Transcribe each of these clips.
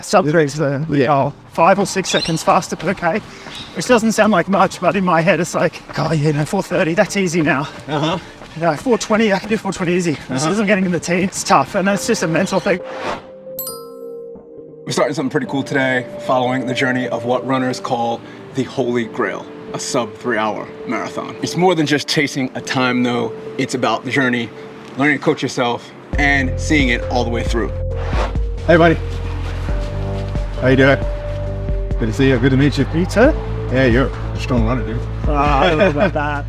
Sub 3 is the 5 or 6 seconds faster per K, which doesn't sound like much, but in my head it's like, oh yeah, 4:30, that's easy now. 4:20, I can do 4:20 easy. As soon as I'm getting in the team, it's tough, and it's just a mental thing. We're starting something pretty cool today, following the journey of what runners call the Holy Grail, a sub 3 hour marathon. It's more than just chasing a time though, it's about the journey, learning to coach yourself, and seeing it all the way through. Hey buddy, how you doing? Good to see you, good to meet you. You too? Yeah, you're a strong runner, dude. I love that.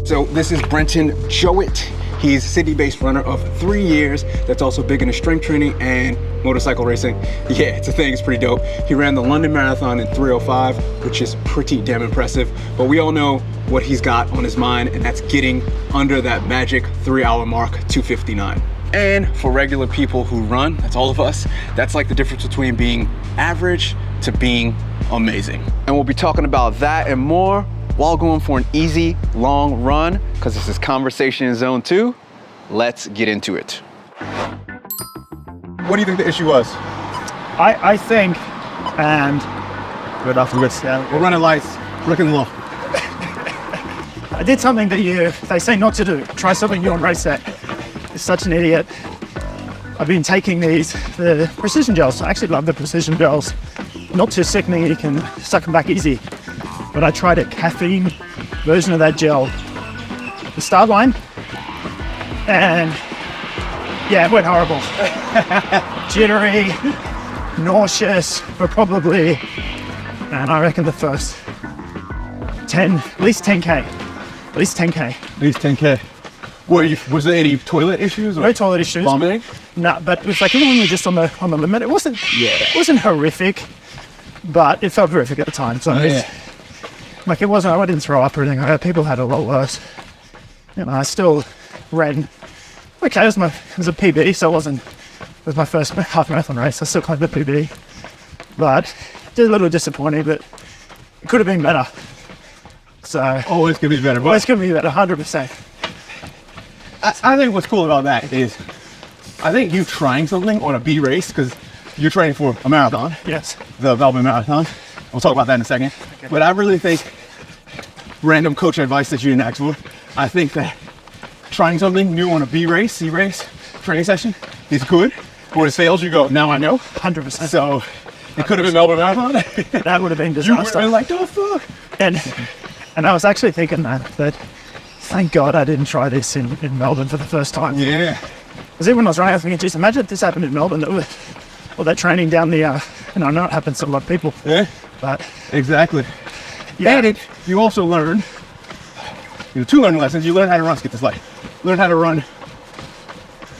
So this is Brenton Jowett. He's a city-based runner of 3 years that's also big into strength training and motorcycle racing. Yeah, it's a thing, it's pretty dope. He ran the London Marathon in 3:05, which is pretty damn impressive. But we all know what he's got on his mind, and that's getting under that magic 3 hour mark, 2:59. And for regular people who run, that's all of us, that's like the difference between being average to being amazing. And we'll be talking about that and more while going for an easy, long run, because this is Conversation in Zone 2. Let's get into it. What do you think the issue was? I think, and Good off the wrist. We're running lights, looking low. I did something that they say not to do. Try something new on race set. It's such an idiot. I've been taking the precision gels. I actually love the precision gels. Not too sickening, you can suck them back easy. But I tried a caffeine version of that gel, the start line, and yeah, it went horrible. Jittery, nauseous, for probably, and I reckon the first 10, at least 10K. At least 10K. At least 10K. Was there any toilet issues? Or No toilet issues. vomiting? No, but it was like even when we were just on the limit, it wasn't horrific, but it felt horrific at the time. So like it wasn't, I didn't throw up or anything. People had a lot worse. You know, I still ran. Okay, it was a PB, so it was my first half marathon race. I still claimed the PB, but just a little disappointing. But it could have been better. So Always could be better. well, it's gonna be better, 100%. I think what's cool about that is, I think you trying something on a B race, because you're training for a marathon. Yes. The Melbourne Marathon. We'll talk about that in a second. Okay. But I really think random coach advice that you didn't ask for. I think that trying something new on a B race, C race training session is good. But when it fails, you go, now I know. 100%. So it could have been Melbourne Marathon. That would have been You would have disaster. been like, oh fuck. And I was actually thinking that thank God I didn't try this in Melbourne for the first time. Yeah. Because even when I was running, I was thinking, geez, imagine if this happened in Melbourne. All that training down the, I know it happens to a lot of people. Yeah. But Exactly. yeah, And you also learn, two learning lessons. You learn how to run, skip this light. Learn how to run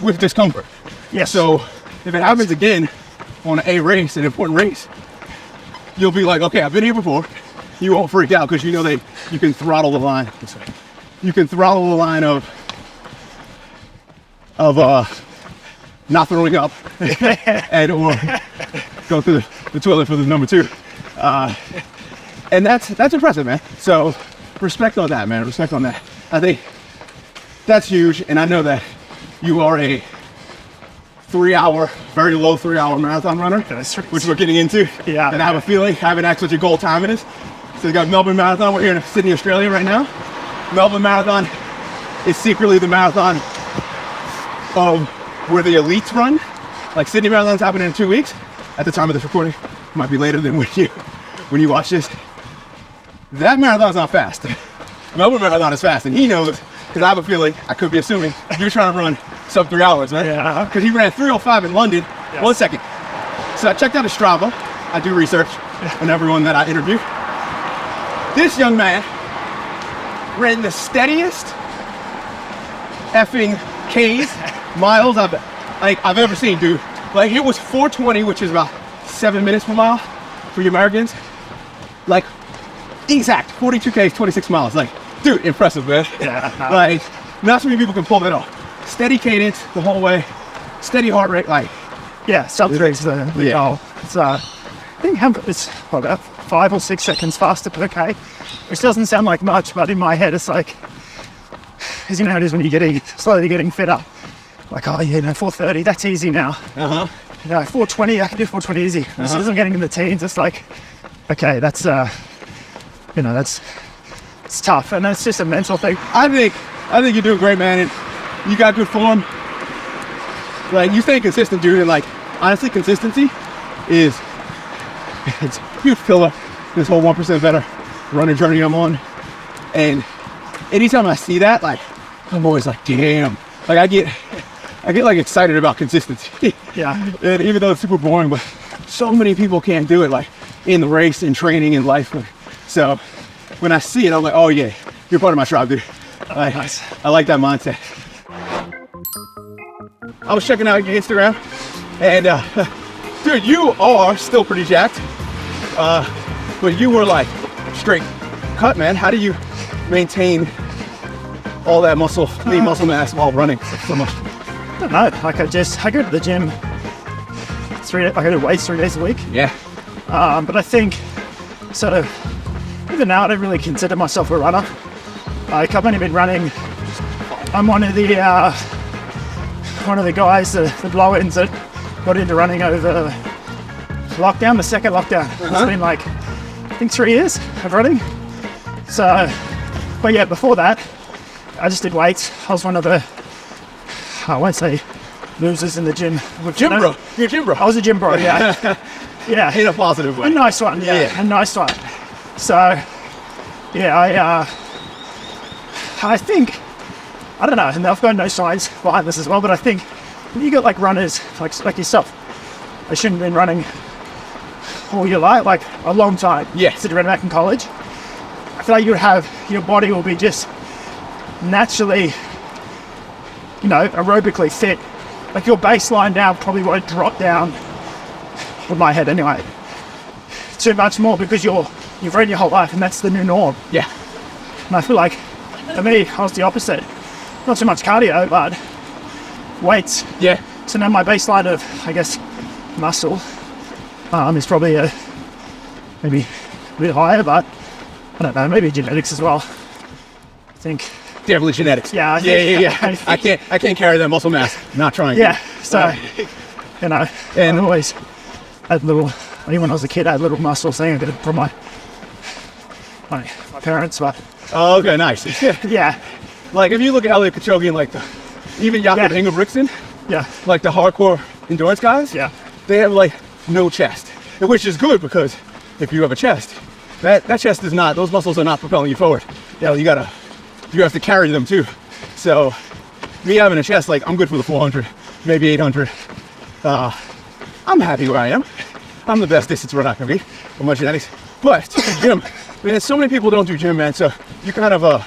with discomfort. yes. So if it happens again on an important race, you'll be like, okay, I've been here before. You won't freak out because you know you can throttle the line. You can throttle the line of not throwing up and or go through the toilet for the number 2. And that's impressive, man. So respect on that, man. Respect on that. I think that's huge. And I know that you are a 3 hour, very low 3 hour marathon runner, which we're getting into. Yeah. And I have a feeling, I haven't asked what your goal time it is. So you got Melbourne Marathon. We're here in Sydney, Australia right now. Melbourne Marathon is secretly the marathon of where the elites run. Like Sydney Marathon's happening in 2 weeks. At the time of this recording, it might be later than when you watch this. That marathon's not fast. Melbourne Marathon is fast, and he knows, because I have a feeling, I could be assuming, you're trying to run sub 3 hours, right? Yeah. Because he ran 3:05 in London. Yes. 1 second. So I checked out his Strava. I do research on everyone that I interview. This young man ran the steadiest effing Ks, miles I've ever seen, dude. Like it was 4:20, which is about 7 minutes per mile for you Americans. Like exact 42 Ks, 26 miles. Like, dude, impressive, man. Yeah. Like, not so many people can pull that off. Steady cadence the whole way, steady heart rate. Like, Yeah, sub 3 is the goal. It's I think it's 5 or 6 seconds faster per K, which doesn't sound like much, but in my head it's like, as you know how it is when you're slowly getting fitter. Like, oh yeah, 4:30, that's easy now. You know, 420, I can do 420 easy. As soon as I'm getting in the teens, it's like, okay, that's, you know, it's tough. And it's just a mental thing. I think you're doing great, man. And you got good form. Like, you stay consistent, dude. And like, honestly, consistency it's a huge pillar this whole 1% better running journey I'm on. And anytime I see that, like, I'm always like, damn. Like, I get like excited about consistency. Yeah. And even though it's super boring, but so many people can't do it, like in the race, in training, in life. So when I see it, I'm like, oh yeah, you're part of my tribe, dude. Nice. I like that mindset. I was checking out your Instagram, and dude, you are still pretty jacked, but you were like straight cut, man. How do you maintain all that lean muscle mass while running so much? I don't know. Like, I go to the gym I go to weights 3 days a week. Yeah. But I think sort of even now I don't really consider myself a runner. Like, I've only been running. I'm one of the guys, the blow-ins that got into running over lockdown, the second lockdown. It's been like, I think 3 years of running. So, but yeah, before that, I just did weights. I was one of the, I won't say losers in the gym. Gym bro. You're a gym bro. I was a gym bro, yeah. Yeah. In a positive way. A nice one, yeah. A nice one. So, yeah, I think, I don't know, and I've got no science behind this as well, but I think when you got like runners, like yourself, I shouldn't have been running all your life, like a long time. Yeah. Since you ran back in college. I feel like you would have, your body will be just naturally, you know, aerobically fit. Like, your baseline now probably won't drop down, with my head anyway, too much more, because you've run your whole life and that's the new norm. Yeah. And I feel like, for me, I was the opposite. Not so much cardio, but weights. Yeah. So now my baseline of, I guess, muscle is probably maybe a bit higher, but I don't know, maybe genetics as well. I think. Definitely genetics. Yeah. I can't carry that muscle mass. Not trying. Yeah. So, you know, and I always had little. Even when I was a kid, I had little muscles thing. I got it from my parents, but. Oh, okay, nice. Yeah. Like, if you look at Elliot Kipchoge and like even Jakob Ingebrigtsen, yeah, like the hardcore endurance guys, yeah, they have like no chest, which is good, because if you have a chest, that chest is not, those muscles are not propelling you forward. You know, you have to carry them too. So me having a chest, like, I'm good for the 400, maybe 800. I'm happy where I am. I'm the best distance runner I can be with my genetics. But the gym, man, so many people don't do gym, man. So you kind of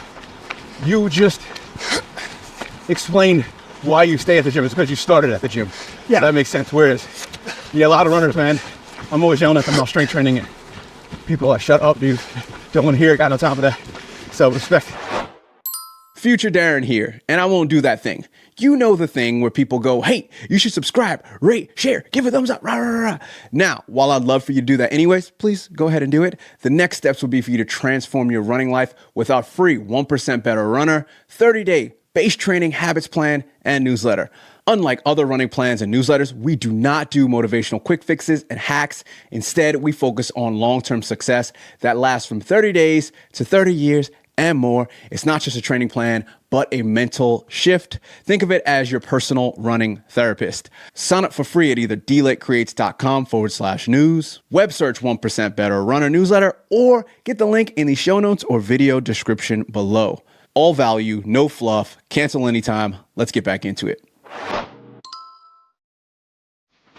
you just explain why you stay at the gym. It's because you started at the gym. Yeah. So that makes sense. Whereas, yeah, a lot of runners, man, I'm always yelling at them about strength training, and people are like, shut up, dude. Don't want to hear it. Got no time for that. So respect. Future Darren here, and I won't do that thing. You know the thing where people go, hey, you should subscribe, rate, share, give a thumbs up, rah, rah, rah. Now, while I'd love for you to do that anyways, please go ahead and do it. The next steps will be for you to transform your running life with our free 1% Better Runner 30-day base training habits plan and newsletter. Unlike other running plans and newsletters, we do not do motivational quick fixes and hacks. Instead, we focus on long-term success that lasts from 30 days to 30 years and more. It's not just a training plan, but a mental shift. Think of it as your personal running therapist. Sign up for free at either dlatecreates.com/news, web search 1% Better Runner newsletter, or get the link in the show notes or video description below. All value, no fluff, cancel anytime. Let's get back into it.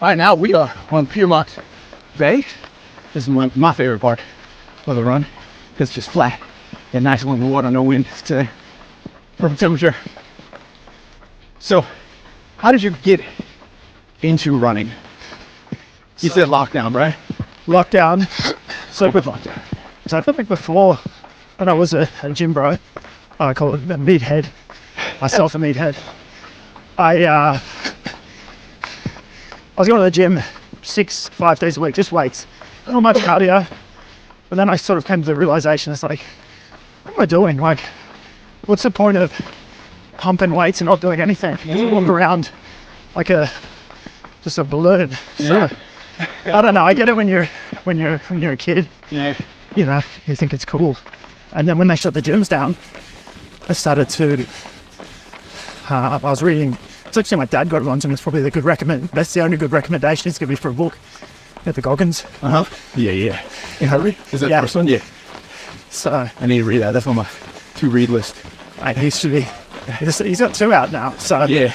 All right, now we are on Piermont Bay. This is my favorite part of the run, because it's just flat and nice warm water, no wind today. Perfect temperature. So, how did you get into running? You said lockdown, right? Lockdown. So with lockdown. So I feel like before, when I was a gym bro, I call it a meathead, myself a meathead. I was going to the gym 5 days a week, just weights, not much cardio. But then I sort of came to the realization, it's like, what am I doing? Like, what's the point of pumping weights and not doing anything? Just walk around like a just a balloon. Yeah. So, I don't know. I get it when you're a kid. Yeah. You know, you think it's cool. And then when they shut the gyms down, I started to. I was reading. It's actually my dad got it onto, and it's probably that's the only good recommendation it's gonna be for a book. At the Goggins. Yeah. In Hurry? Is that Yeah. the first one? Yeah. So I need to read that. That's on my to-read list. mate, he's got 2 out now. So Yeah.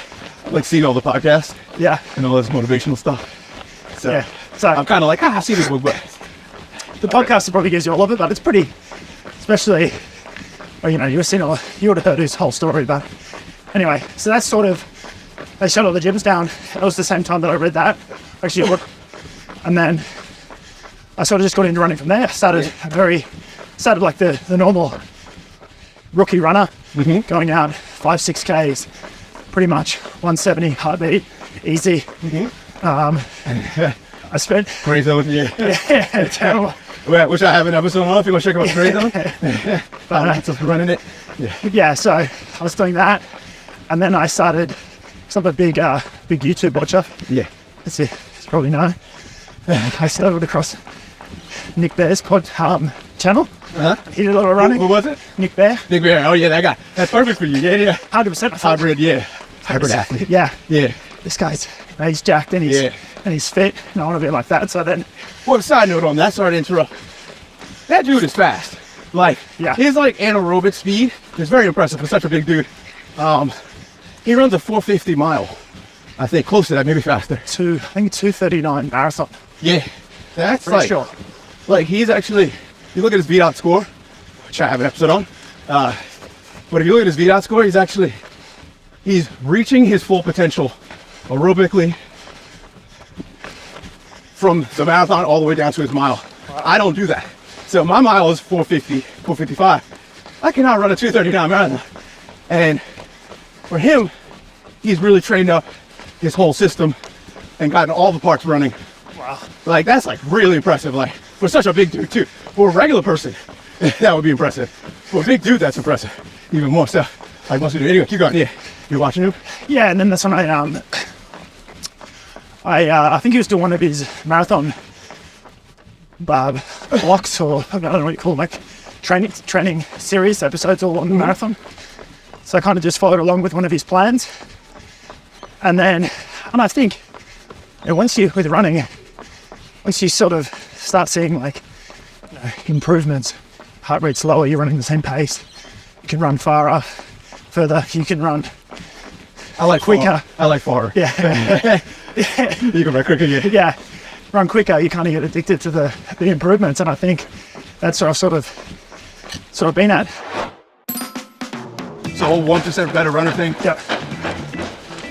Like seeing all the podcasts yeah. and all this motivational stuff. So Yeah. So I'm kind of like, I see this book, but the podcast probably gives you all of it, but it's pretty, especially, well, you know, you would have heard his whole story, but anyway, so that's sort of, they shut all the gyms down. It was the same time that I read that, actually, and then I sort of just got into running from there. Started like the normal rookie runner, going out 5-6 Ks, pretty much 170 heartbeat, easy. I spent Grail Zone, yeah. terrible. Which I have an episode on if you want to check out Grail Zone. But just running it. Yeah, so I was doing that, and then I started, because I'm a big YouTube watcher. Yeah. That's it. It's probably know. I stumbled across Nick Bear's channel. He did a lot of running. Who was it? Nick Bear. Nick Bear. Oh yeah, that guy. That's perfect for you. Yeah. 100%. Hybrid, yeah. Hybrid athlete. Yeah. Yeah. This guy's, he's jacked and he's fit, and I want to be like that. So then, Well, side note on that, sorry to interrupt. That dude is fast. Like, Yeah. his like anaerobic speed is very impressive for such a big dude. He runs a 450 mile. I think close to that, maybe faster. I think 2:39 marathon. Yeah. That's Pretty like, sure. like he's actually, you look at his VDOT score, which I have an episode on. But if you look at his VDOT score, he's reaching his full potential aerobically from the marathon all the way down to his mile. I don't do that. So my mile is 450, 455. I cannot run a 2:39 marathon. And for him, he's really trained up his whole system and gotten all the parts running. Wow. Like, that's like really impressive. Like, for such a big dude too. For a regular person, that would be impressive. For a big dude, that's impressive. Even more so. Like most of the anyway, keep going. Yeah. You watching him? Yeah, and then that's when I think he was doing one of his marathon blocks, or I don't know what you call them, like training series episodes all on the marathon. So I kind of just followed along with one of his plans. And I think, you know, once you sort of start seeing like, you know, improvements, heart rate's lower, you're running the same pace, you can run further, you can run I like quicker. I like far. Yeah. You can run quicker, yeah. Yeah, run quicker, you kind of get addicted to the improvements, and I think that's where I've sort of been at. So whole 1% better runner thing. Yeah.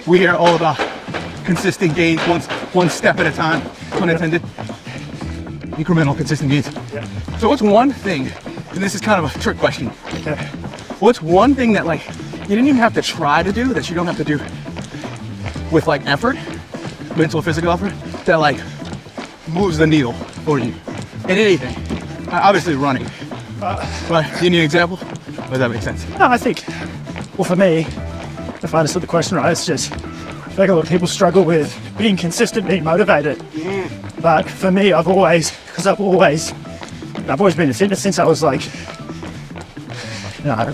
We hear all about consistent gains, one step at a time, pun intended. Incremental consistent gains. Yeah. So what's one thing, and this is kind of a trick question, Yeah. what's one thing that like you didn't even have to try to do, that you don't have to do with like effort, mental, physical effort, that like moves the needle for you in anything? Obviously running. But do you need an example? Does that make sense? No, I think, well, for me, if I understood the question right, it's just, I think a lot of people struggle with being consistent, being motivated. But for me, I've always been in fitness since I was like,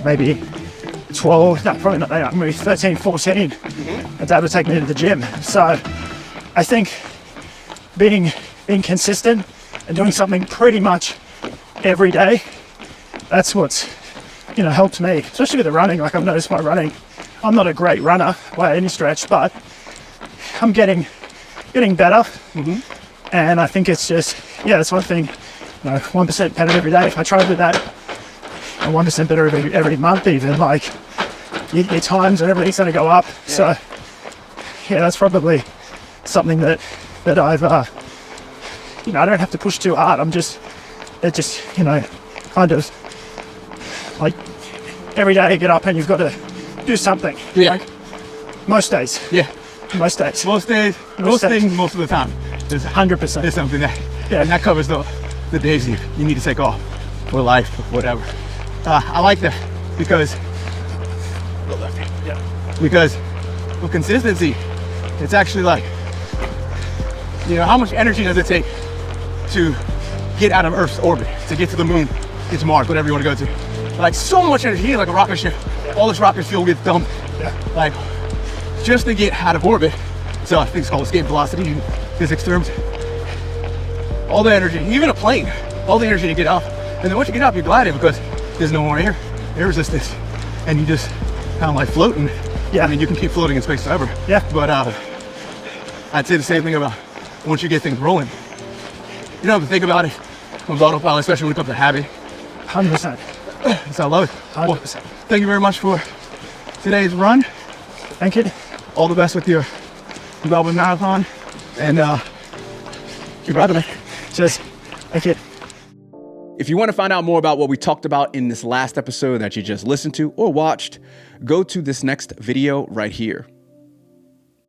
maybe 12, no, probably not that, maybe 13, 14. My dad would take me to the gym. So I think being consistent and doing something pretty much every day, that's what's, helped me, especially with the running. Like, I've noticed my running, I'm not a great runner by any stretch, but I'm getting better. And I think it's just, that's one thing, 1% better every day. If I try to do that, 1% better every month even, like, your times and everything's going to go up. So that's probably something that I've, I don't have to push too hard. Kind of like every day you get up and you've got to do something. Yeah. Like, most days. Yeah. Most days. Most days, most things, most of the time. There's 100%. There's something that, and that covers the days you need to take off, or life, or whatever. I like that because with consistency, it's actually like You know, how much energy does it take to get out of Earth's orbit, to get to the moon, get to Mars, whatever you want to go to? Like, so much energy. You need like a rocket ship. All this rocket fuel gets dumped. Like, just to get out of orbit. So I think it's called escape velocity in physics terms. All the energy, even a plane, all the energy to get up. And then once you get up, you're gliding because there's no more air resistance. And you just kind of like floating. Yeah. I mean, you can keep floating in space forever. Yeah. But I'd say the same thing about once you get things rolling. You don't have to think about it. Comes autopilot, especially when it comes to habit. 100%. So I love it. 100%. Thank you very much for today's run. Thank you. All the best with your Melbourne Marathon. And congratulations. Cheers. Thank you. If you want to find out more about what we talked about in this last episode that you just listened to or watched, go to this next video right here.